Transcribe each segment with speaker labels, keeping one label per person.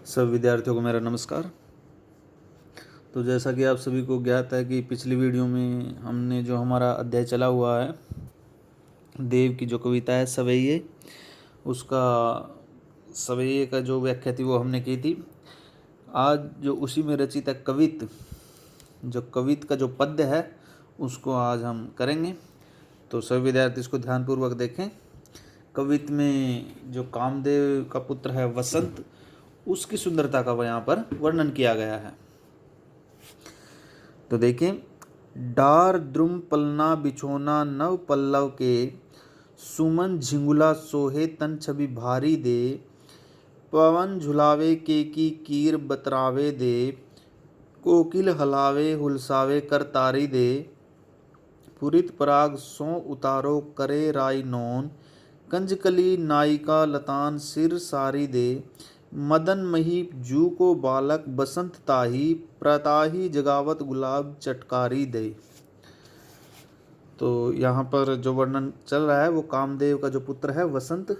Speaker 1: सब विद्यार्थियों को मेरा नमस्कार। तो जैसा कि आप सभी को ज्ञात है कि पिछली वीडियो में हमने जो हमारा अध्याय चला हुआ है देव की जो कविता है सवैये, उसका सवैये का जो व्याख्या थी वो हमने की थी। आज जो उसी में रचित है कवित, जो कवित का जो पद्य है उसको आज हम करेंगे। तो सभी विद्यार्थी इसको ध्यानपूर्वक देखें। कवित में जो कामदेव का पुत्र है वसंत, उसकी सुंदरता का यहाँ पर वर्णन किया गया है। तो देखें, डार द्रुम पलना बिछोना नव पल्लव के, सुमन झिंगुला सोहे तन छवि भारी दे, पवन झुलावे के की कीर बतरावे दे, कोकिल हलावे हुलसावे कर तारी दे, पुरित पराग सो उतारो करे राई नौन, कंजकली नायिका लतान सिर सारी दे, मदन मही जू को बालक बसंत ताही, प्रताही जगावत गुलाब चटकारी दे। तो यहाँ पर जो वर्णन चल रहा है वो कामदेव का जो पुत्र है वसंत,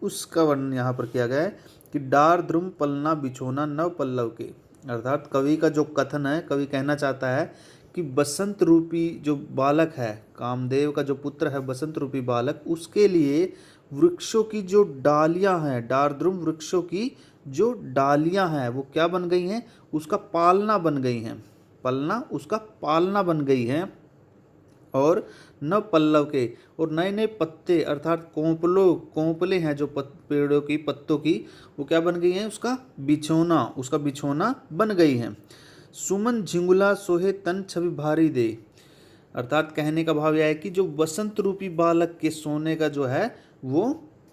Speaker 1: उसका वर्णन यहाँ पर किया गया है कि डार द्रुम पलना बिछोना नव पल्लव के, अर्थात कवि का जो कथन है, कवि कहना चाहता है कि बसंत रूपी जो बालक है, कामदेव का जो पुत्र है बसंत रूपी बालक, उसके लिए वृक्षों की जो डालियां हैं, डारद्रुम वृक्षों की जो डालियां हैं वो क्या बन गई हैं, उसका पालना बन गई हैं। पलना उसका पालना बन गई हैं। और नव पल्लव के, और नए नए पत्ते अर्थात कोंपले हैं जो पेड़ों की पत्तों की, वो क्या बन गई हैं, उसका बिछोना बन गई हैं। सुमन झिंगुला सोहे तन छवि भारी दे, अर्थात कहने का भाव यह है कि जो वसंत रूपी बालक के सोने का जो है वो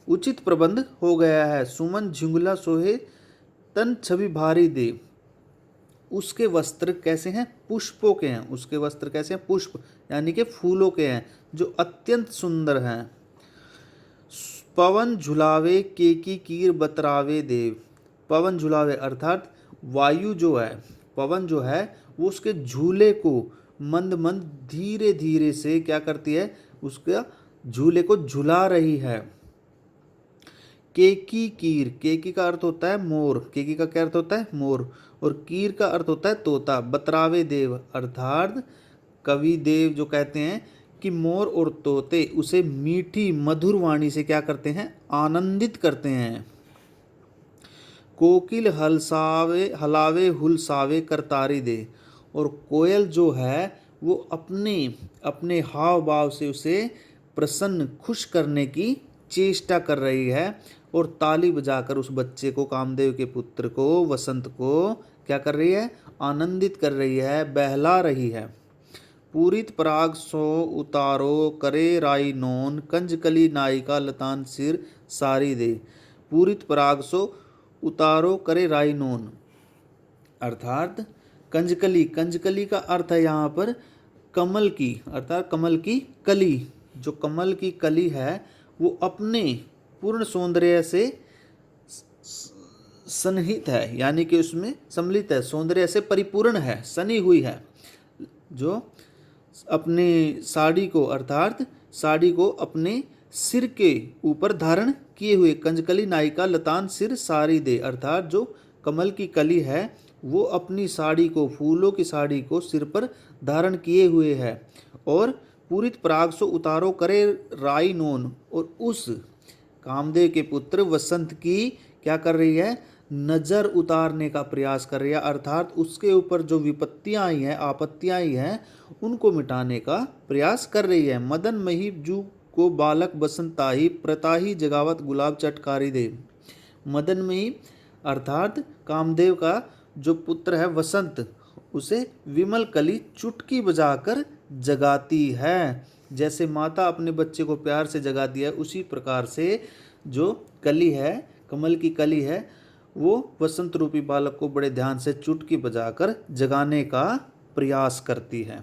Speaker 1: उचित प्रबंध हो गया है। सुमन झिंगुला सोहे तन छवि भारी दे, उसके वस्त्र कैसे हैं, पुष्पों के हैं। उसके वस्त्र कैसे हैं, पुष्प यानी कि फूलों के हैं जो अत्यंत सुंदर हैं। पवन झुलावे के की कीर बतरावे देव, पवन झुलावे अर्थात वायु जो है, पवन जो है वो उसके झूले को मंद मंद धीरे धीरे से क्या करती है, उसका झूले को झुला रही है। केकी कीर, केकी का अर्थ होता है मोर, केकी का क्या अर्थ होता है, मोर, और कीर का अर्थ होता है तोता। बतरावे देव अर्थात कवि देव जो कहते हैं कि मोर और तोते उसे मीठी मधुर वाणी से क्या करते हैं, आनंदित करते हैं। कोकिल हलावे हुलसावे करतारी दे, और कोयल जो है वो अपने अपने हाव भाव से उसे प्रसन्न खुश करने की चेष्टा कर रही है, और ताली बजाकर उस बच्चे को, कामदेव के पुत्र को, वसंत को क्या कर रही है, आनंदित कर रही है, बहला रही है। पूरित पराग सो उतारो करे राई नोन, कंजकली नायिका लतान सिर सारी दे। पूरित पराग सो उतारो करे राई नोन, अर्थात कंजकली, कंजकली का अर्थ है यहाँ पर कमल की, अर्थात कमल की कली। जो कमल की कली है वो अपने पूर्ण सौंदर्य से सन्निहित है, यानी कि उसमें सम्मिलित है, सौंदर्य से परिपूर्ण है, सनी हुई है। जो अपने साड़ी को, अर्थात साड़ी को अपने सिर के ऊपर धारण किए हुए, कंजकली नायिका लतान सिर सारी दे, अर्थात जो कमल की कली है वो अपनी साड़ी को, फूलों की साड़ी को सिर पर धारण किए हुए है। और पूरित पराग सो उतारो करे राई नोन, और उस कामदेव के पुत्र वसंत की क्या कर रही है, नजर उतारने का प्रयास कर रही है, अर्थात उसके ऊपर जो विपत्तियां आई हैं, आपत्तियां आई हैं, उनको मिटाने का प्रयास कर रही है। मदन मही जू को बालक बसंताही, प्रताही जगावत गुलाब चटकारी दे। मदन मही अर्थात कामदेव का जो पुत्र है वसंत, उसे विमल कली चुटकी बजाकर जगाती है। जैसे माता अपने बच्चे को प्यार से जगाती है, उसी प्रकार से जो कली है, कमल की कली है, वो वसंत रूपी बालक को बड़े ध्यान से चुटकी बजाकर जगाने का प्रयास करती है।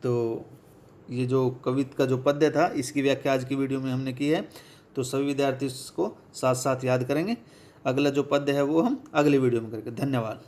Speaker 1: तो ये जो कविता का जो पद्य था, इसकी व्याख्या आज की वीडियो में हमने की है। तो सभी विद्यार्थी इसको साथ साथ याद करेंगे। अगला जो पद्य है वो हम अगली वीडियो में करेंगे। धन्यवाद।